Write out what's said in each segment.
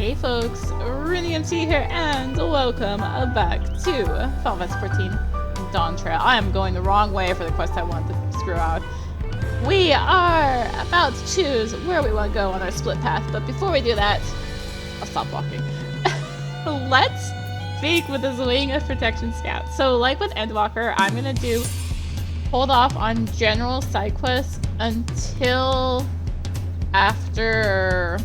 Hey folks, RiniMC here, and welcome back to Final Fantasy 14 Dawntrail. I am going the wrong way for the quest I want to screw out. We are about to choose where we want to go on our split path, but before we do that, I'll stop walking. Let's speak with this Wing of Protection Scout. So like with Endwalker, I'm going to hold off on general side quests until after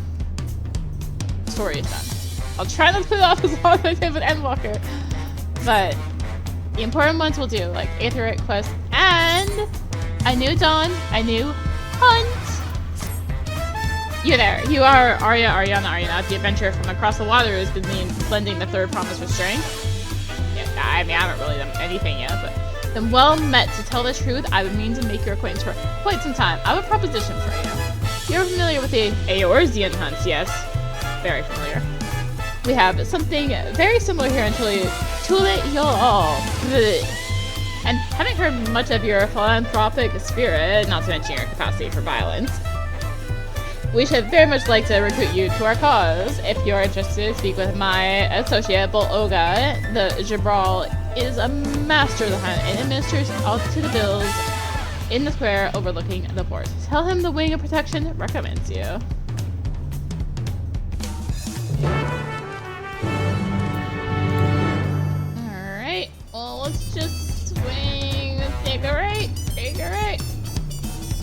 story is done. I'll try not to put it off as long as I can with Endwalker, but the important ones we'll do, like Aetherite quest and a new Dawn, a new Hunt. You're there. You are Ariana, the adventurer from across the water who's been blending the third promise with strength. Yeah, I mean, I haven't really done anything yet, but then well met. To tell the truth, I've been meaning to make your acquaintance for quite some time. I have a proposition for you. You're familiar with the Eorzean hunts, yes? Very familiar. We have something very similar here in Tuli Y'all. And having heard much of your philanthropic spirit, not to mention your capacity for violence, we should very much like to recruit you to our cause. If you're interested, speak with my associate, Bull Oga. The Jabral is a master of the hunt and administers all to the bills in the square overlooking the port. Tell him the Wing of Protection recommends you. Alright, well, let's just swing, take a right,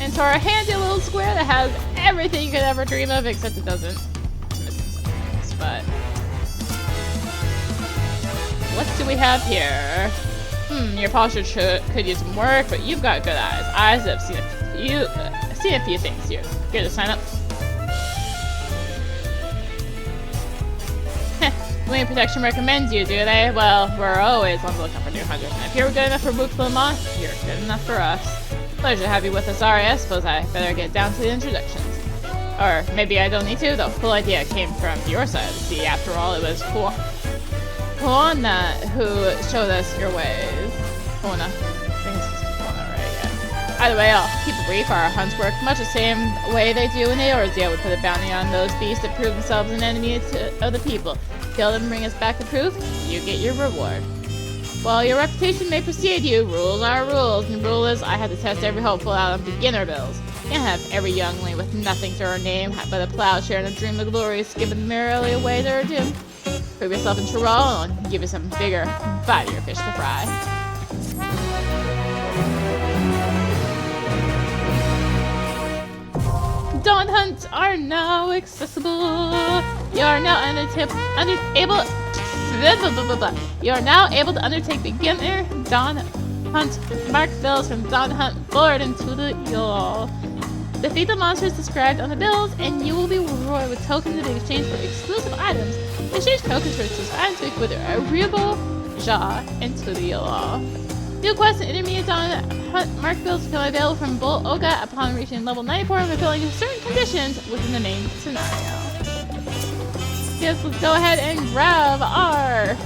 into our handy little square that has everything you could ever dream of, except it doesn't. It's missing some things, but what do we have here? Your posture could use some work, but you've got good eyes. Eyes that have seen a few things here. Here to sign up. Wing Protection recommends you, do they? Well, we're always on the lookout for new hunters, and if you're good enough for Wuk Lamat, you're good enough for us. Pleasure to have you with us, Zarya. I suppose I better get down to the introductions. Or maybe I don't need to. The whole idea came from your side of the sea. After all, it was Kuana who showed us your ways. Kuana. I think it's just Kuana, right? Yeah. Either way, I'll keep it brief. Our hunts work much the same way they do in Eorzea. We put a bounty on those beasts that prove themselves an enemy of the people. Kill them and bring us back the proof, you get your reward. While your reputation may precede you, rules are rules, and the rule is I have to test every hopeful out on beginner bills. Can't have every youngling with nothing to her name but a plowshare and a dream of glory skipping merrily away to her doom. Prove yourself in Troll and give you some bigger, bodier fish to fry. Dawn hunts are now accessible. You are now able to undertake beginner Dawn hunt. Mark bills from Dawn Hunt forward into the Y'all. Defeat the monsters described on the bills, and you will be rewarded with tokens in exchange for exclusive items. Exchange tokens for exclusive items to equip with Urqopacha Ja into the Y'all. New quests and intermediate Dawn Hunt mark bills become available from Bull Oga upon reaching level 94 and fulfilling certain conditions within the main scenario. Yes, let's go ahead and grab our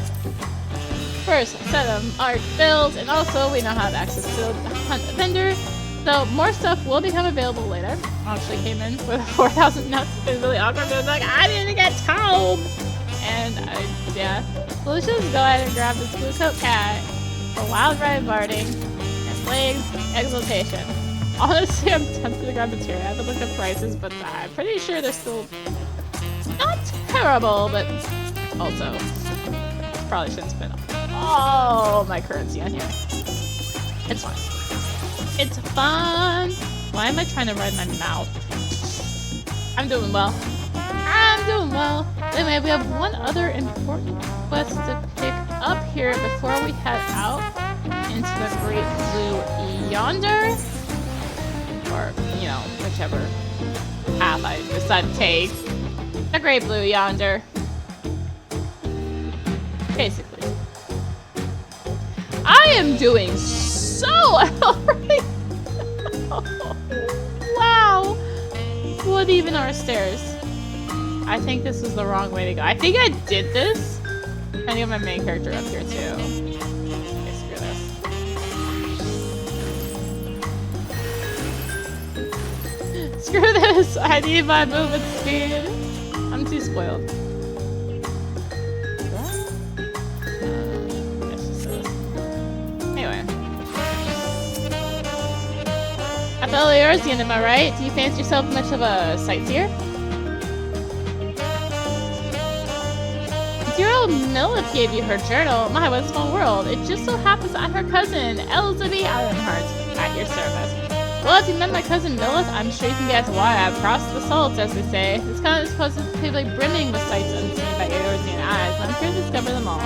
first set of mark bills, and also we now have access to the Hunt vendor, so more stuff will become available later. I actually came in with 4,000 nuts. It was really awkward, but it was like, I didn't get told! And yeah. So let's just go ahead and grab this blue coat cat for wild ride barding and legs exaltation. Honestly, I'm tempted to grab material. I haven't looked at prices, but I'm pretty sure they're still not terrible, but also probably shouldn't spend all my currency on here. It's fine. It's fun. Why am I trying to ride my mouth? I'm doing well. Anyway, we have one other important quest to pick up here before we head out into the Great Blue yonder. Or, you know, whichever path I decide to take. The Great Blue yonder. Basically. I am doing so well right now. Wow. What even are stairs? I think this is the wrong way to go. I think I did this. I'm gonna get my main character up here too. Okay, screw this. Screw this! I need my movement speed. I'm too spoiled. fellow Eorzean, am I right? Do you fancy yourself much of a sightseer? Dear old Milith gave you her journal. My, what a small world. It just so happens I'm her cousin, Elizabeth Ironheart, at your service. Well, if you met my cousin Milith, I'm sure you can guess why I've crossed the salts, as they say. This continent is positively brimming with sights unseen by Eorzean eyes, and I'm here to discover them all.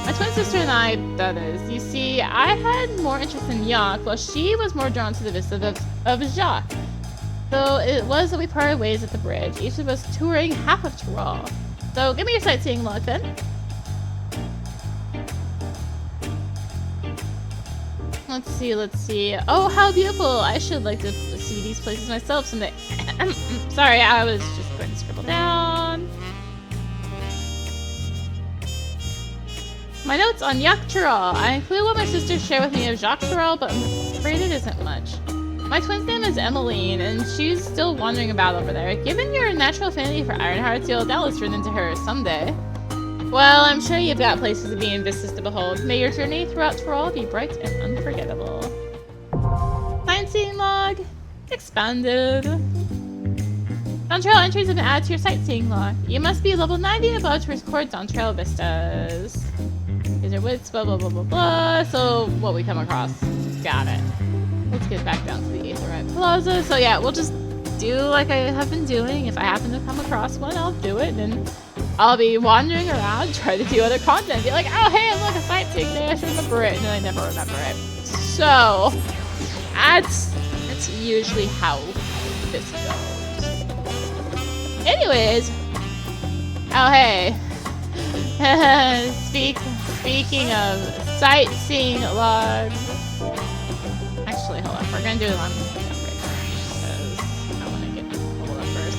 My twin sister and I, that is. You see, I had more interest in Yak, while she was more drawn to the vista of Jacques. So it was that we parted ways at the bridge, each of us touring half of Tyrol. So give me your sightseeing log then. Let's see. Oh, how beautiful! I should like to see these places myself someday. Sorry, I was just going to scribble down. My notes on Jacques Tyrol. I include what my sister shared with me of Jacques Tyrol, but I'm afraid it isn't much. My twin's name is Emmeline, and she's still wandering about over there. Given your natural affinity for Ironhearts, you'll doubtless run into her someday. Well, I'm sure you've got places to be and vistas to behold. May your journey throughout Tyrol be bright and unforgettable. Sightseeing log expanded. Dawntrail entries have been added to your sightseeing log. You must be level 90 and above to record Dawntrail vistas. These are wits, blah blah blah blah blah. So what we come across. Got it. Let's get back down to the Aetherite Plaza. So yeah, we'll just do like I have been doing. If I happen to come across one, I'll do it, and I'll be wandering around, try to do other content. Be like, oh hey, look, a sightseeing day, I should remember it, and then I never remember it. So that's usually how this goes. Anyways, oh hey. Speaking of sightseeing logs. Actually, hold on. We're gonna do it on right there because I want to get pulled up first.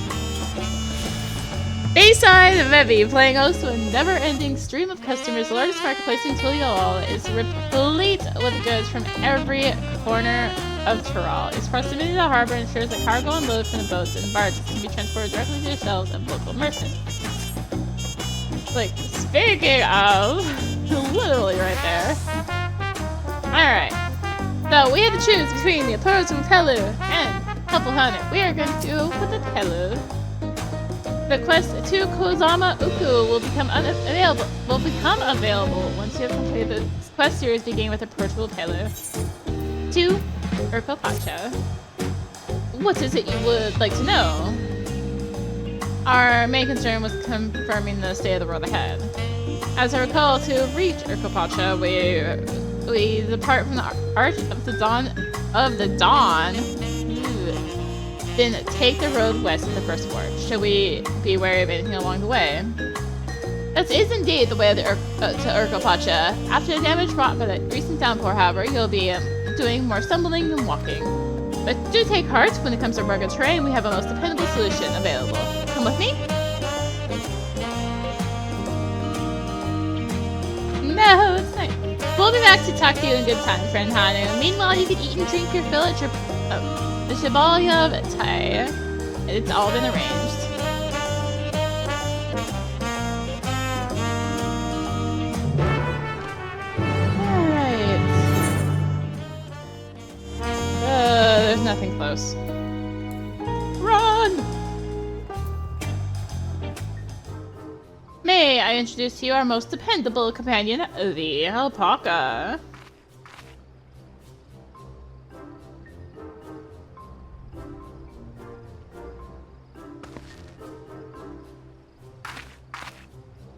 Bayside Vevey, playing host to a never-ending stream of customers. The largest marketplace in Tyrol is replete with goods from every corner of Tyrol. Its proximity to the harbor ensures that cargo unloaded from the boats and barges can be transported directly to the shelves of local merchants. Like, speaking of, literally right there. Alright. So we have to choose between the opposing Telu and Helpful Hunter. We are going to go with the Telu. The quest to Kozama Uku will become available once you have completed the quest series beginning with approachable Telu. To Urqopacha. What is it you would like to know? Our main concern was confirming the state of the road ahead. As I recall, to reach Urqopacha, we depart from the Arch of the Dawn, then take the road west of the first fort. Should we be wary of anything along the way? This is indeed the way of to Urqopacha. After the damage wrought by the recent downpour, however, you'll be doing more stumbling than walking. But do take heart, when it comes to rugged terrain, we have a most dependable solution available. Come with me? No, it's not. We'll be back to talk to you in good time, friend Hanu. Meanwhile, you can eat and drink your fill at the Shibalya of Tai. It's all been arranged. Alright. There's nothing close. Run! May I introduce to you our most dependable companion, the Alpaca.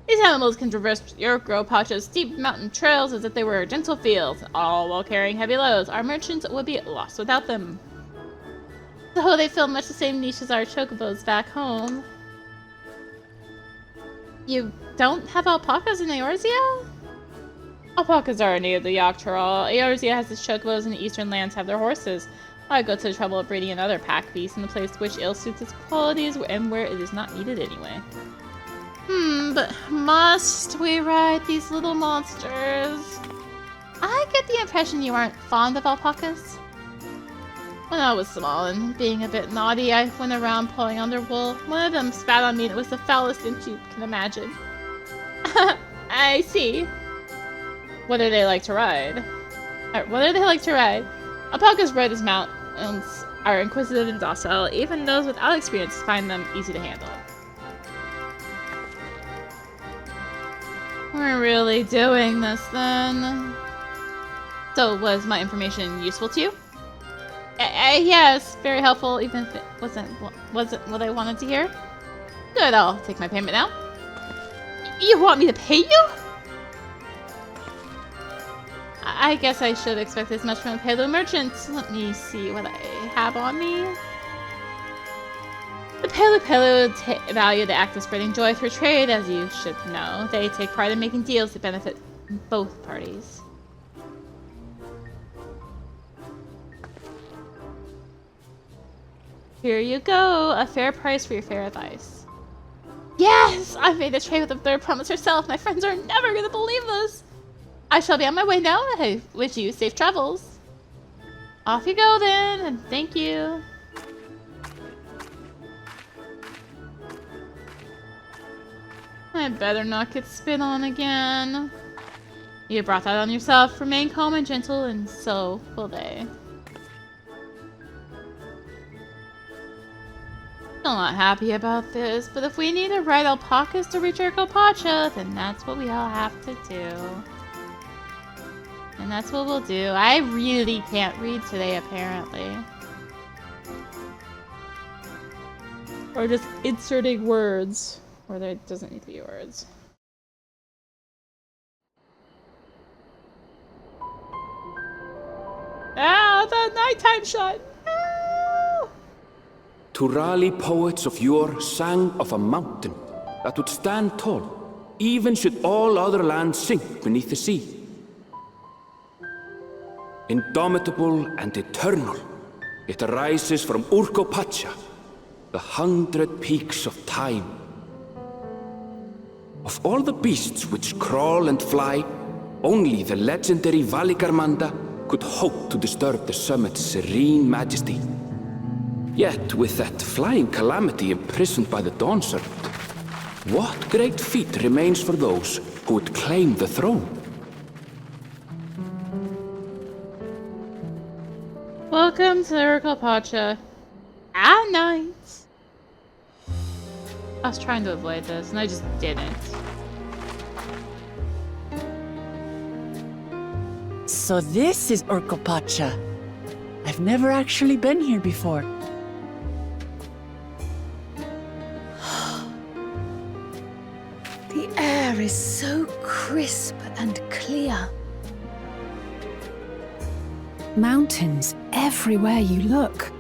These animals can traverse Urqopacha's steep mountain trails as if they were gentle fields, all while carrying heavy loads. Our merchants would be lost without them. So they fill much the same niche as our chocobos back home. You don't have alpacas in Eorzea? Alpacas are native to Tyrol. Eorzea has its chocobos and the eastern lands have their horses. Why go to the trouble of breeding another pack beast in a place which ill suits its qualities and where it is not needed anyway? But must we ride these little monsters? I get the impression you aren't fond of alpacas. When I was small and being a bit naughty, I went around pulling on their wool. One of them spat on me and it was the foulest thing you can imagine. I see. What do they like to ride? Alpacas ride his mountains are inquisitive and docile. Even those without experience find them easy to handle. We're really doing this then. So, was my information useful to you? Yes, very helpful, even if it wasn't what I wanted to hear. Good, I'll take my payment now. You want me to pay you? I guess I should expect as much from a Pelu merchant. Let me see what I have on me. The Pelu value the act of spreading joy through trade, as you should know. They take pride in making deals that benefit both parties. Here you go, a fair price for your fair advice. Yes! I've made a trade with the third promise herself. My friends are never gonna believe this. I shall be on my way now. I wish you safe travels. Off you go then, and thank you. I better not get spit on again. You brought that on yourself. Remain calm and gentle, and so will they. Still not happy about this, but if we need to ride alpacas to reach Urqopacha, then that's what we all have to do. And that's what we'll do. I really can't read today, apparently. Or just inserting words where there doesn't need to be words. Ah, the nighttime shot! No! Turali poets of yore sang of a mountain that would stand tall, even should all other lands sink beneath the sea. Indomitable and eternal, it arises from Urqopacha, the 100 peaks of time. Of all the beasts which crawl and fly, only the legendary Valigarmanda could hope to disturb the summit's serene majesty. Yet, with that flying calamity imprisoned by the Dawn Serpent, what great feat remains for those who would claim the throne? Welcome to Urqopacha. At night. I was trying to avoid this, and I just didn't. So this is Urqopacha. I've never actually been here before. The air is so crisp and clear. Mountains everywhere you look.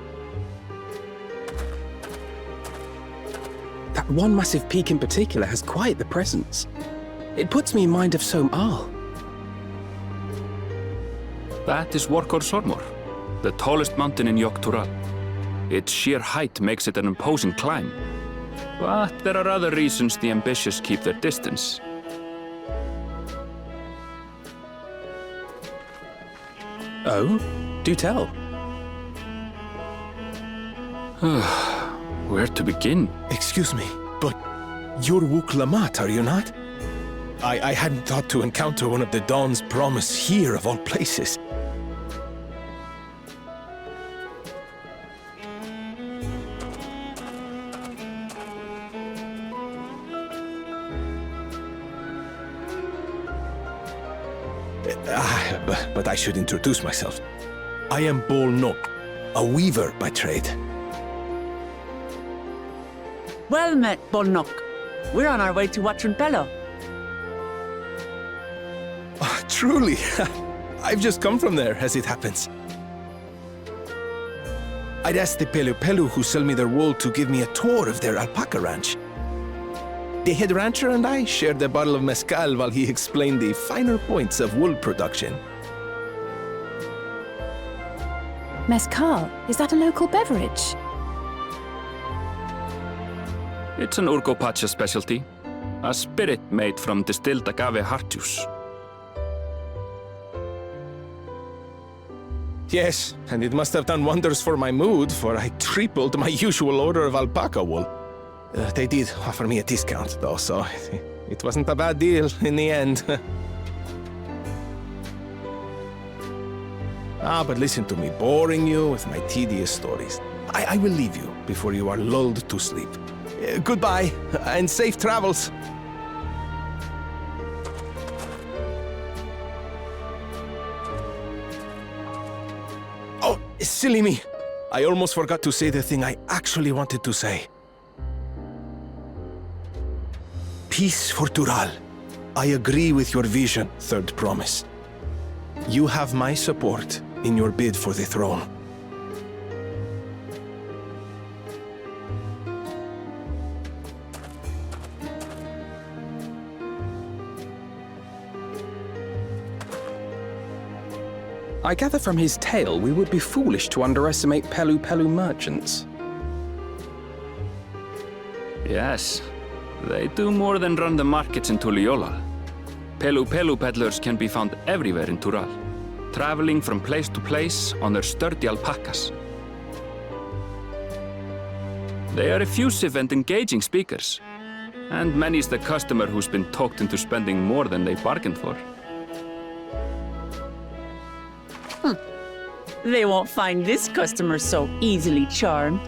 That one massive peak in particular has quite the presence. It puts me in mind of Zoraal. That is Urqopacha, the tallest mountain in Yogg-Tural. Its sheer height makes it an imposing climb. But there are other reasons the ambitious keep their distance. Oh? Do tell. Where to begin? Excuse me, but you're Wuk Lamat, are you not? I hadn't thought to encounter one of the Dawn's promise here, of all places. But I should introduce myself. I am Bol Nok, a weaver by trade. Well met, Bolnok. We're on our way to Watrunpelo. Oh, truly, I've just come from there, as it happens. I'd asked the Pelu who sell me their wool to give me a tour of their alpaca ranch. The head rancher and I shared a bottle of mezcal while he explained the finer points of wool production. Mezcal, is that a local beverage? It's an Urqopacha specialty, a spirit made from distilled agave heart juice. Yes, and it must have done wonders for my mood, for I tripled my usual order of alpaca wool. They did offer me a discount, though, so it wasn't a bad deal in the end. But listen to me, boring you with my tedious stories. I will leave you before you are lulled to sleep. Goodbye, and safe travels. Oh, silly me. I almost forgot to say the thing I actually wanted to say. Peace for Tural. I agree with your vision, Third Promise. You have my support in your bid for the throne. I gather from his tale we would be foolish to underestimate Pelu Pelu merchants. Yes, they do more than run the markets in Tuliyola. Pelu Pelu peddlers can be found everywhere in Tural, traveling from place to place on their sturdy alpacas. They are effusive and engaging speakers, and many's the customer who's been talked into spending more than they bargained for. They won't find this customer so easily charmed.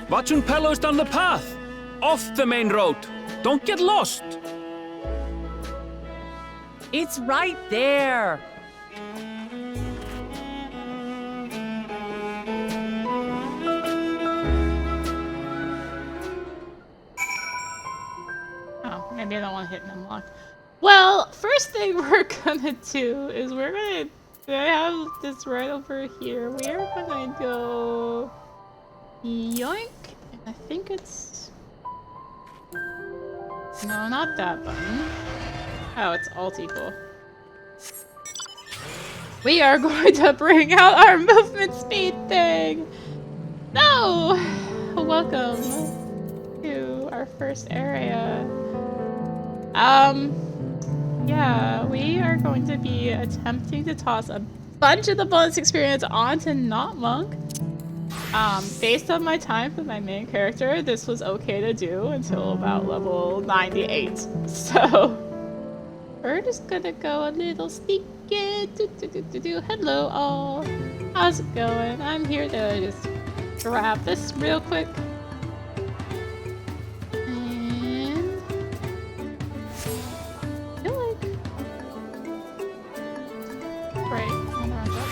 Watching Pelo's down the path! Off the main road! Don't get lost! It's right there. Oh, maybe I don't want to hit an unlock. Well, first thing we're gonna do is we're gonna... I have this right over here. We're gonna go... yoink. And I think it's... No, not that button. Oh, it's Alt equal. We are going to bring out our movement speed thing! No! Welcome to our first area. Yeah, we are going to be attempting to toss a bunch of the bonus experience onto Not Monk. Based on my time with my main character, this was okay to do until about level 98. So, we're just gonna go a little sneaky. Hello all. How's it going? I'm here to just grab this real quick. And I feel like... Right, on the wrong job.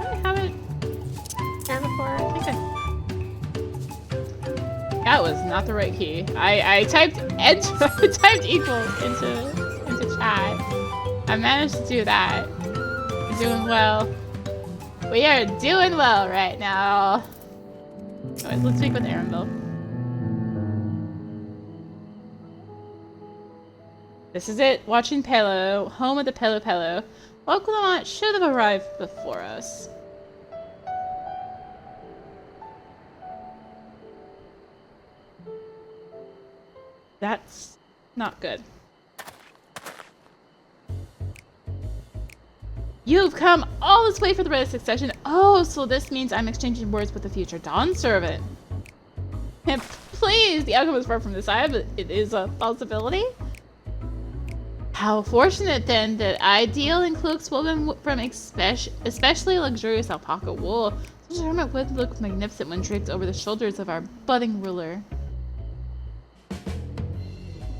I haven't here before. I think that was not the right key. I typed enter, I typed equal into chat. I managed to do that. We're doing well. We are doing well right now. Anyways, let's speak with Arenville. This is it. Watching Pelo, home of the Pelo Pelo. Wuk Lamat should have arrived before us. That's not good. You've come all this way for the right succession. Oh, so this means I'm exchanging words with the future Dawn servant. And please, the outcome is far from decided, but it is a possibility. How fortunate then that I deal in cloaks woven from especially luxurious alpaca wool. Such a garment would look magnificent when draped over the shoulders of our budding ruler.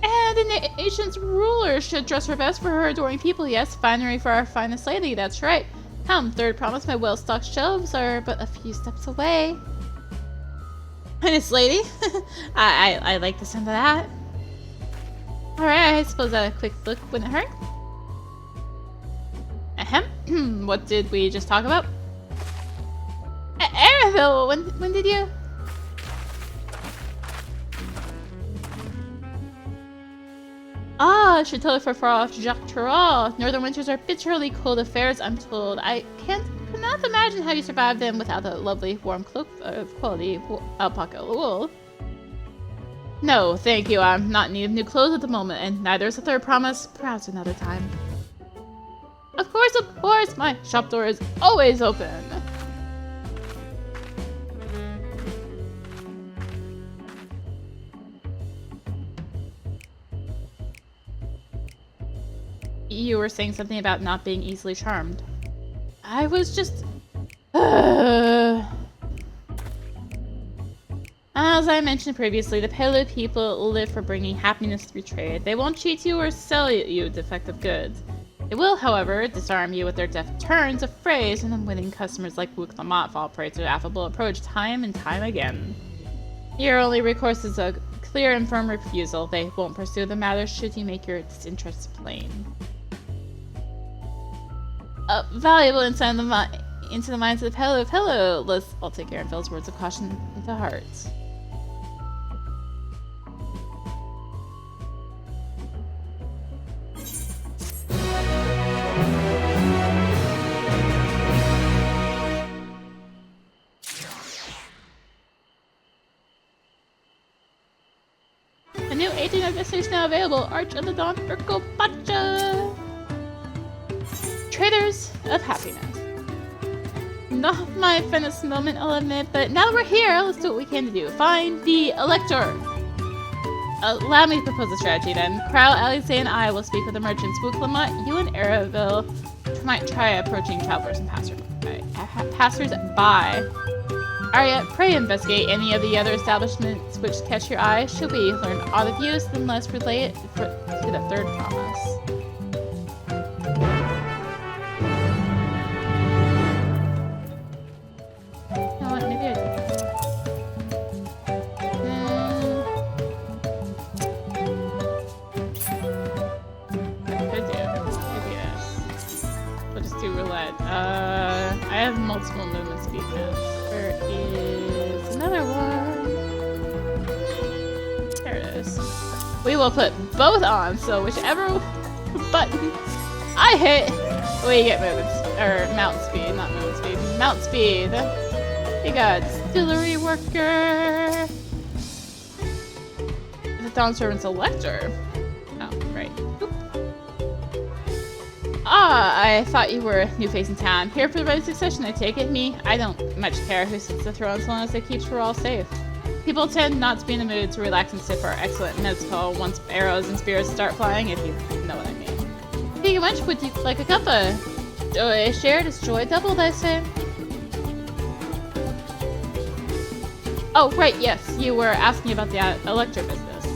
And the nation's ruler should dress her best for her adoring people. Yes, finery for our finest lady, that's right. Come, Third Promise, my well-stocked shelves are but a few steps away. Finest lady? I like the sound of that. Alright, I suppose a quick look wouldn't hurt. Ahem. What did we just talk about? Arenville, when did you... Ah, I should totally for off Jacques Tural. Northern winters are bitterly cold affairs, I'm told. I cannot imagine how you survive them without the lovely warm cloak of quality alpaca wool. No, thank you. I'm not in need of new clothes at the moment, and neither is the Third Promise. Perhaps another time. Of course, my shop door is always open. you were saying something about not being easily charmed. I was just... As I mentioned previously, the Pelu people live for bringing happiness through trade. They won't cheat you or sell you defective goods. They will, however, disarm you with their deft turns of phrase, and winning customers like Wuk Lamat fall prey to affable approach time and time again. Your only recourse is a clear and firm refusal. They won't pursue the matter should you make your disinterest plain. Valuable insight into the minds of the Pelu. Let's all take care of Phil's words of caution into heart. A new 18 message now available. Arch of the Dawn Urqopacha. Traders of Happiness. Not my funnest moment, I'll admit, but now that we're here, let's do what we can to do. Find the Elector. Allow me to propose a strategy then. Crow, Alice, and I will speak with the merchants. Wuk Lamat, you and Araville might try approaching travelers and passers-by. Arya, pray investigate any of the other establishments which catch your eye. Should we learn aught of use, then let's relay it to the third promise. You know what, maybe I do. Could do this. We'll just do roulette. I have multiple movement speed now. Where is another one? There it is. We will put both on, so whichever button I hit, we get movement or mount speed, not movement speed. Mount speed. We got distillery worker. The Dawn Servant's Elector. Oh, right. Oop. Ah, I thought you were a new face in town. Here for the right succession, I take it. Me, I don't much care who sits the throne so long as it keeps her all safe. People tend not to be in the mood to relax and sip our excellent mezcal once arrows and spears start flying, if you know what I mean. Speaking of which, would you like a cuppa? Joy shared is joy doubled, I say. Oh, right, yes, you were asking about the Elector business.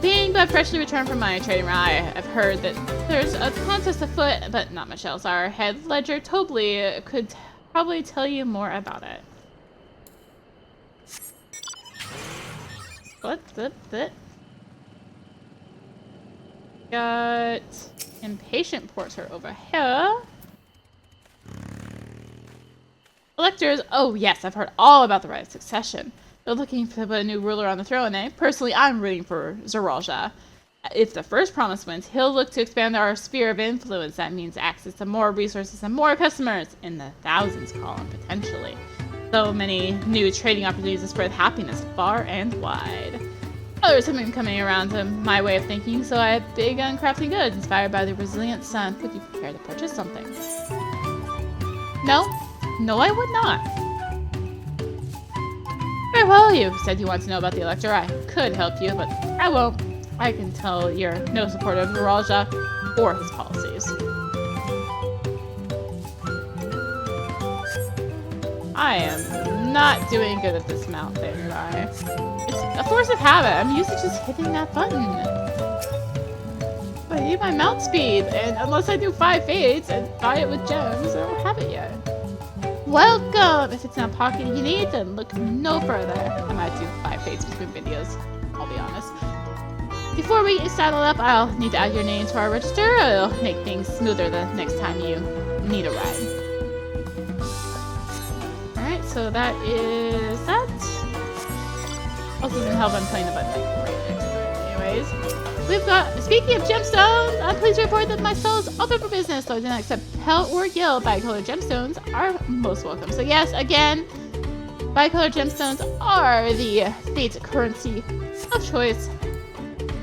Being but freshly returned from my trading round, I've heard that there's a contest afoot, but not much else. Our head ledger, Tobli, could probably tell you more about it. What? Got impatient porter over here. Electors, oh yes, I've heard all about the right of succession. They're looking to put a new ruler on the throne, eh? Personally, I'm rooting for Zoraal Ja. If the first promise wins, he'll look to expand our sphere of influence. That means access to more resources and more customers, in the thousands column, potentially. So many new trading opportunities to spread happiness far and wide. Others have been coming around to my way of thinking, so I have begun crafting goods inspired by the resilient sun. Would you care to purchase something? No, I would not. Very well, you said you want to know about the Elector. I could help you, but I won't. I can tell you're no supporter of Zoraal Ja or his policies. I am not doing good at this mount thing, am I? It's a force of habit. I'm used to just hitting that button. But I need my mount speed, and unless I do 5 fades and buy it with gems, I don't have it yet. Welcome! If it's not pocket you need, then look no further. I might do 5 fades between videos, I'll be honest. Before we saddle up, I'll need to add your name to our register. It'll make things smoother the next time you need a ride. Alright, so that is that. Also doesn't help I'm playing the button like right next to it. Anyways, we've got, speaking of gemstones, I'm pleased to report that my stall is open for business, so I do not accept Pell or Gil. Bicolor gemstones are most welcome. So yes, again, bicolor gemstones are the fate's currency of choice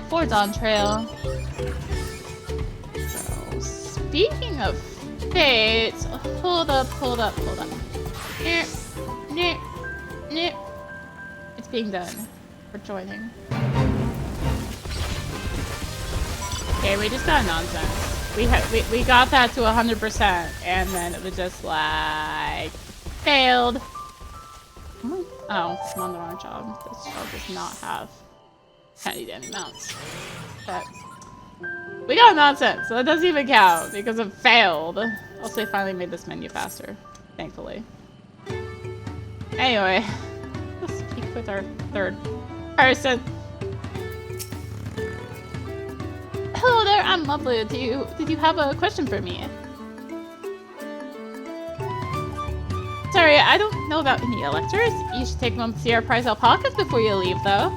for Dawntrail. So, speaking of fate, hold up. It's being done. We're joining. Okay, we just got nonsense. we got that to 100%, and then it was just like failed. Oh, I'm on the wrong job. This job does not have any mounts. But we got nonsense, so that doesn't even count because it failed. Also, I finally made this menu faster, thankfully. Anyway, let's speak with our third person. Hello there, I'm lovely. Did you have a question for me? Sorry, I don't know about any electors. You should take a moment to see our prize alpacas before you leave, though.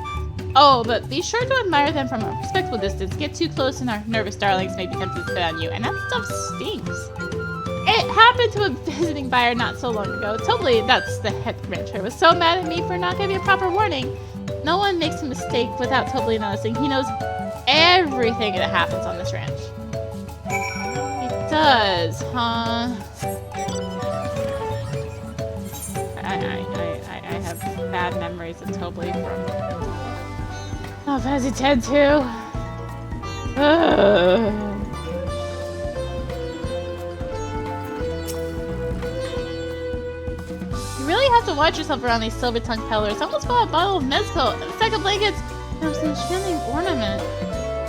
Oh, but be sure to admire them from a respectful distance. Get too close and our nervous darlings may be tempted to spit on you, and that stuff stinks. It happened to a visiting buyer not so long ago. Totally, that's the head rancher, was so mad at me for not giving a proper warning. No one makes a mistake without totally noticing. He knows everything that happens on this ranch. He does, huh? I have bad memories of Tobli from Final Fantasy X too. You really have to watch yourself around these silver-tongued peddlers. I almost bought a bottle of mezcal and a stack of blankets. There was an enchanting ornament.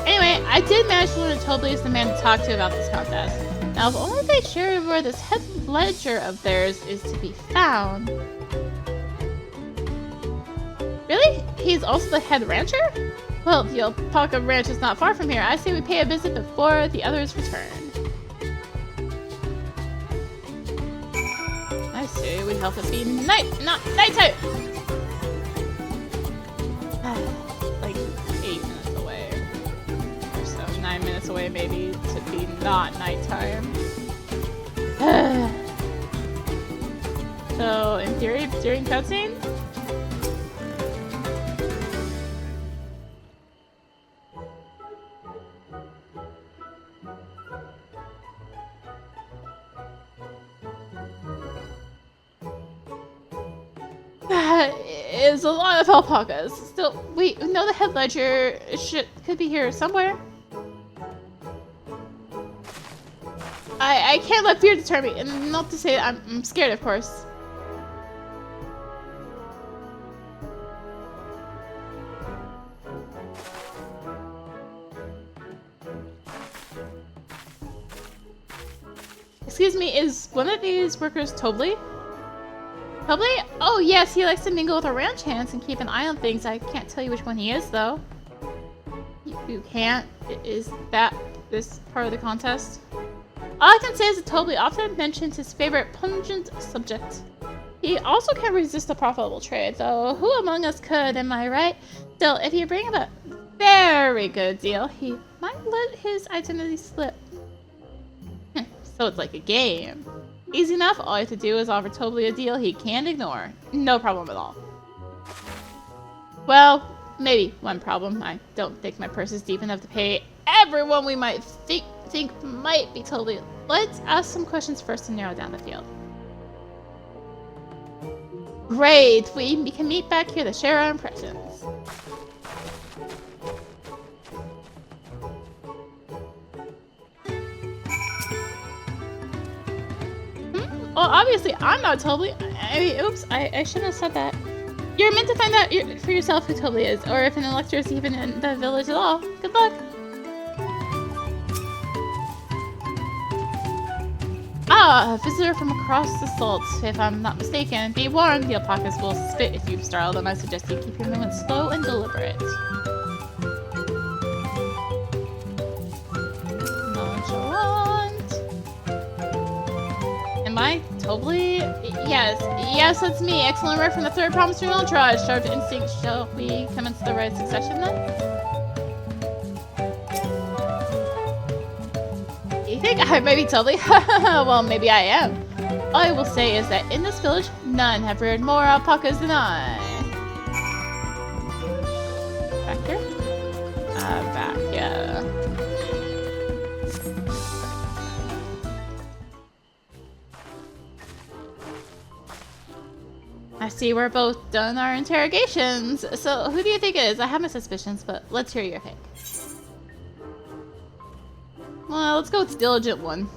Anyway, I did manage to learn that Tobli is the man to talk to about this contest. Now, if only they shared where this head ledger of theirs is to be found. Really? He's also the head rancher? Well, the Alpaca ranch is not far from here. I say we pay a visit before the others return. I say we help it be night, not nighttime. Like 8 minutes away. Or so, 9 minutes away maybe to be not nighttime. So, in theory, during cutscene? Is a lot of alpacas. Still, we know the head ledger could be here somewhere. I can't let fear deter me, and not to say that I'm scared, of course. Excuse me, is one of these workers Tobli? Tobli? Oh yes, he likes to mingle with our ranch hands and keep an eye on things. I can't tell you which one he is, though. You can't? Is that this part of the contest? All I can say is that Tobli often mentions his favorite pungent subject. He also can't resist a profitable trade, though who among us could, am I right? Still, if you bring him a very good deal, he might let his identity slip. So it's like a game. Easy enough, all you have to do is offer Tobli a deal he can't ignore. No problem at all. Well, maybe one problem. I don't think my purse is deep enough to pay everyone we might think might be Tobli. Let's ask some questions first to narrow down the field. Great! We can meet back here to share our impressions. Well, obviously, I'm not Tobli. I mean, oops, I shouldn't have said that. You're meant to find out for yourself who Tobli is, or if an elector is even in the village at all. Good luck. Ah, a visitor from across the salt, if I'm not mistaken. Be warned, the alpacas will spit if you startle them. I suggest you keep your movements slow and deliberate. Nonchalant. Am I Tobli? Yes, that's me. Excellent work from the third promissory entourage. Sharp instinct. Shall we commence the right succession then? You think I may be Tobli? Well, maybe I am. All I will say is that in this village, none have reared more alpacas than I. Back here? Back, yeah. I see we're both done our interrogations. So who do you think it is? I have my suspicions, but let's hear your pick. Well, let's go with the diligent one.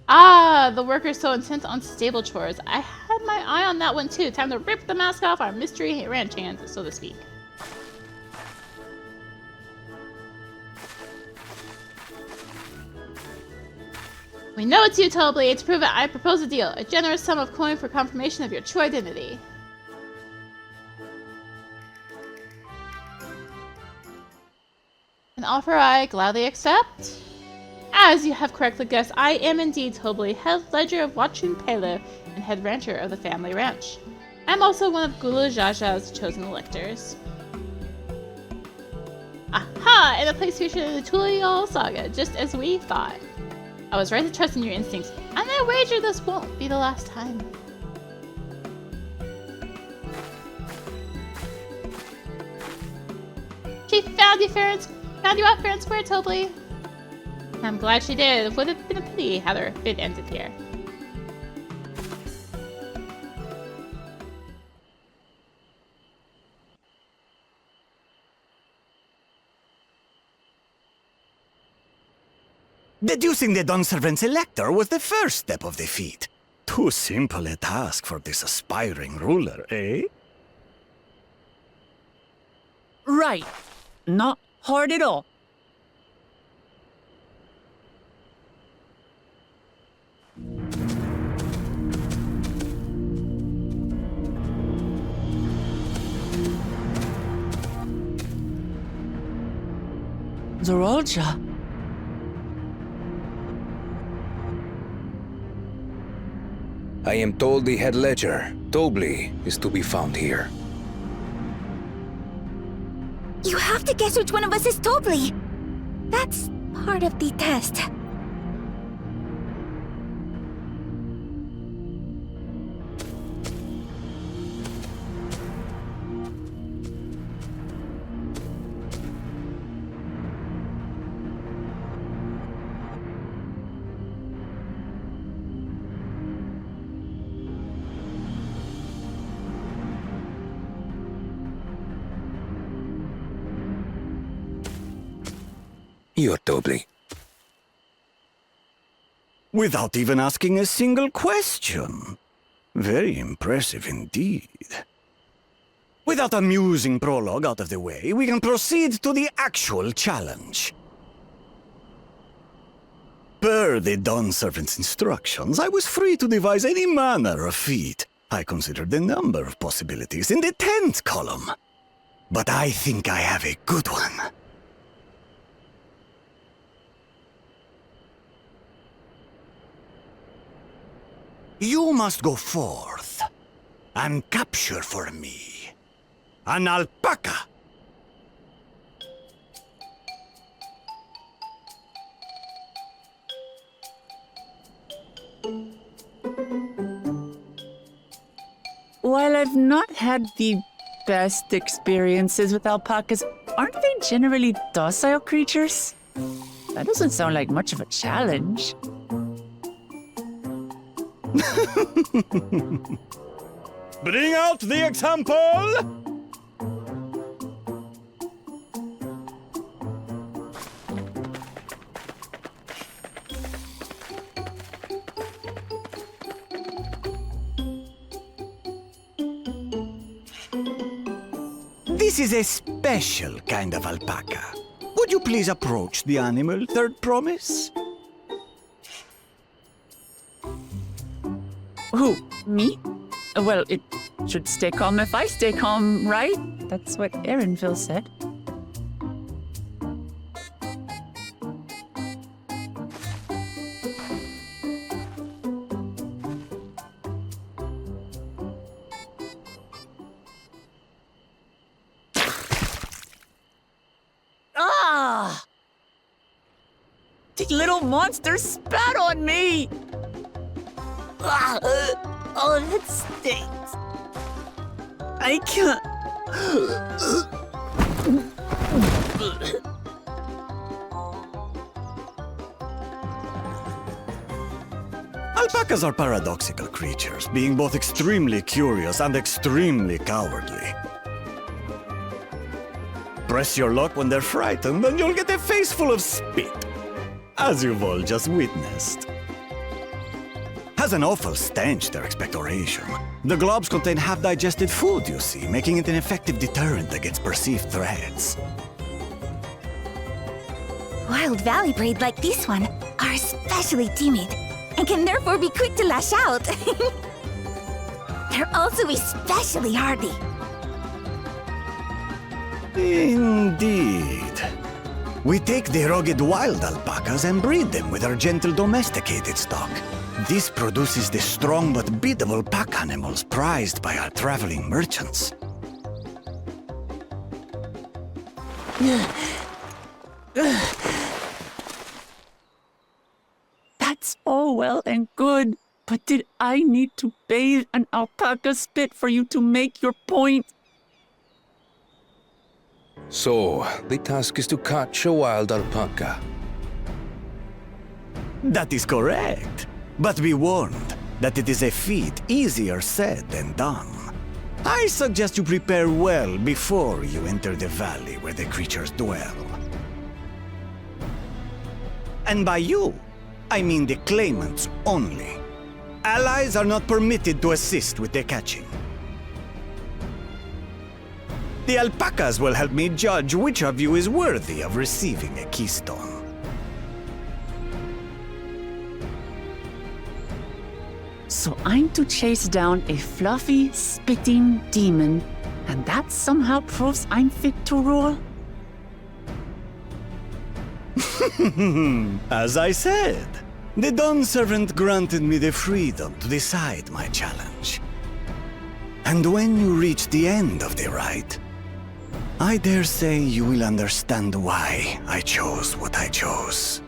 Ah, the workers so intent on stable chores. I had my eye on that one too. Time to rip the mask off our mystery ranch hands, so to speak. We know it's you, Tobli. To prove it, I propose a deal. A generous sum of coin for confirmation of your true identity. An offer I gladly accept. As you have correctly guessed, I am indeed Tobli, head ledger of Watchun Pelu and head rancher of the family ranch. I'm also one of Gulu Jaja's chosen electors. Aha! And a place featured in the Tulial saga, just as we thought. I was right to trust in your instincts, and I wager this won't be the last time. She found you out fair and square, Tobli. I'm glad she did. It would have been a pity had her bid ended here. Deducing the Dawnservant's elector was the first step of the feat. Too simple a task for this aspiring ruler, eh? Right. Not hard at all. Zoraal Ja. I am told the head ledger, Tobli, is to be found here. You have to guess which one of us is Tobli. That's part of the test. You're Tobli. Without even asking a single question. Very impressive indeed. With that amusing prologue out of the way, we can proceed to the actual challenge. Per the Dawnservant's instructions, I was free to devise any manner of feat. I considered a number of possibilities in the 10th column. But I think I have a good one. You must go forth and capture for me an alpaca. While I've not had the best experiences with alpacas, aren't they generally docile creatures? That doesn't sound like much of a challenge. Bring out the example! This is a special kind of alpaca. Would you please approach the animal, Third Promise? Who? Me? Well, it should stay calm if I stay calm, right? That's what Erinville said. Ah! The little monster spat on me! Ah, oh, that stinks. I can't. Alpacas are paradoxical creatures, being both extremely curious and extremely cowardly. Press your luck when they're frightened, and you'll get a face full of spit. As you've all just witnessed. Has an awful stench, their expectoration. The globs contain half-digested food, you see, making it an effective deterrent against perceived threats. Wild valley braid like this one are especially timid and can therefore be quick to lash out. They're also especially hardy. Indeed. We take the rugged wild alpacas and breed them with our gentle domesticated stock. This produces the strong but biddable pack animals prized by our traveling merchants. That's all well and good, but did I need to bathe an alpaca spit for you to make your point? So, the task is to catch a wild alpaca. That is correct. But be warned that it is a feat easier said than done. I suggest you prepare well before you enter the valley where the creatures dwell. And by you, I mean the claimants only. Allies are not permitted to assist with the catching. The alpacas will help me judge which of you is worthy of receiving a keystone. So I'm to chase down a fluffy, spitting demon, and that somehow proves I'm fit to rule? As I said, the Dawn Servant granted me the freedom to decide my challenge. And when you reach the end of the ride, I dare say you will understand why I chose what I chose.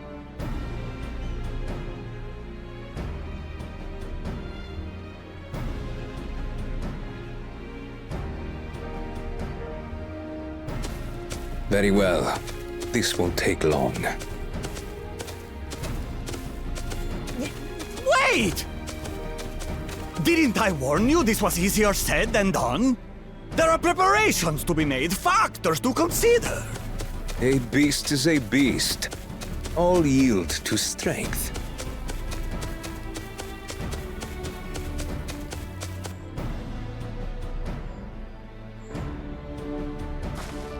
Very well. This won't take long. Wait! Didn't I warn you this was easier said than done? There are preparations to be made, factors to consider. A beast is a beast. All yield to strength.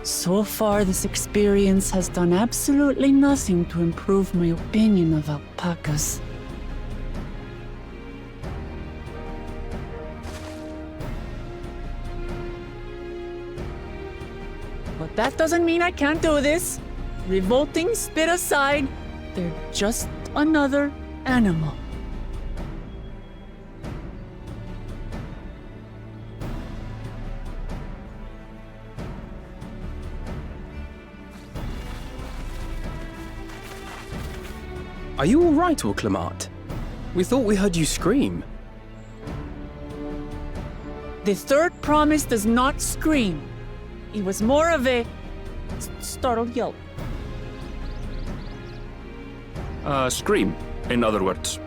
So far, this experience has done absolutely nothing to improve my opinion of alpacas. But that doesn't mean I can't do this. Revolting spit aside, they're just another animal. Are you all right, Wuk Lamat? We thought we heard you scream. The third promise does not scream. It was more of a startled yelp. Scream, in other words.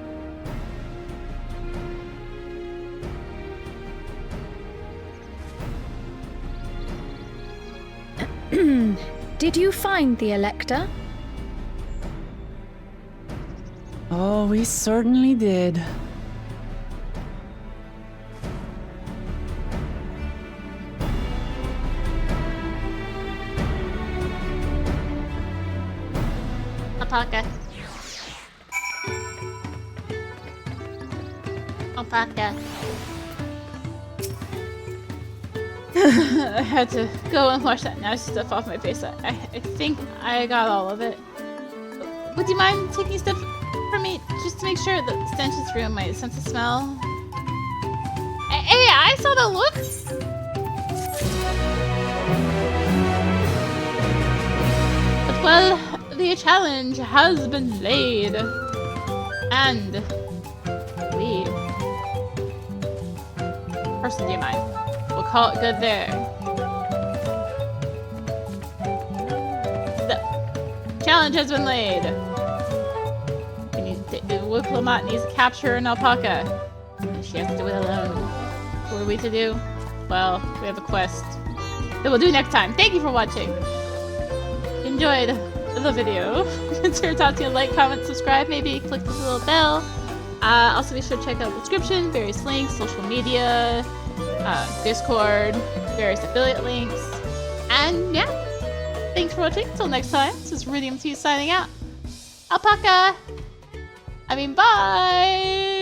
Did you find the Elector? Oh, we certainly did. Alpaca. Alpaca. I had to go and wash that nasty stuff off my face. I think I got all of it. Would you mind taking a step from me just to make sure that the stench has ruined my sense of smell? Hey, I saw the look! But well, the challenge has been laid. And we... Person, do you mind? We'll call it good there. The challenge has been laid. Wuk Lamat needs to capture an alpaca. And she has to do it alone. What are we to do? Well, we have a quest that we'll do next time. Thank you for watching. enjoyed the video, consider tossing a like, comment, subscribe, maybe click this little bell. Also be sure to check out the description, various links, social media, Discord, various affiliate links. And yeah, thanks for watching. Until next time, this is RudyMT signing out. Alpaca! Bye!